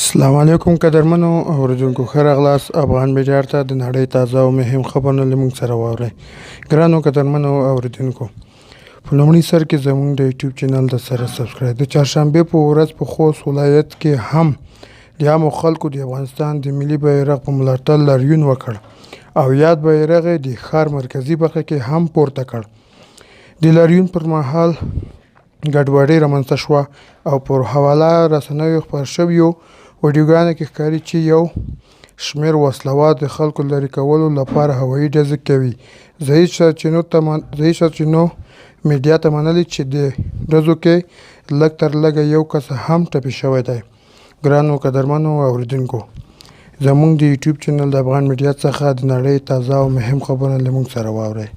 السلام علیکم قدرمنو اوریدونکو ښه راغلاست افغان میډیا ته د نړۍ تازه او مهم خبرونه له موږ سره واورئ. ګرانو قدرمنو اوریدونکو، په لومړي سر کې زموږ د یوټیوب چینل د سره سبسکرایب. د چهارشنبې په ورځ په خوست ولایت کې هم د عامو خلکو د افغانستان د ملي بیرغ په ملاتړ لاریون وکړ او یاد بیرغ یې د ښار مرکزي برخه کې هم پورته کړ. د لاریون پر مهال ګډوډي رامنځته شوه او پر حواله رسنیو خپاره شویو ویډیوګانو کې ښکاري چې یو شمېر وسلوال د خلکو لرې کولو لپاره هوایي ډزې کوي. ضعیف سرچینو میډیا ته منلي چې د ډزو کې لږ تر لږه یو کس هم ټپي شوی دی. ګرانو قدرمنو اوریدونکو، زموږ د یوټیوب چینل د افغان میډیا څخه د نړۍ تازه او مهم خبرونه له موږ سره واورئ.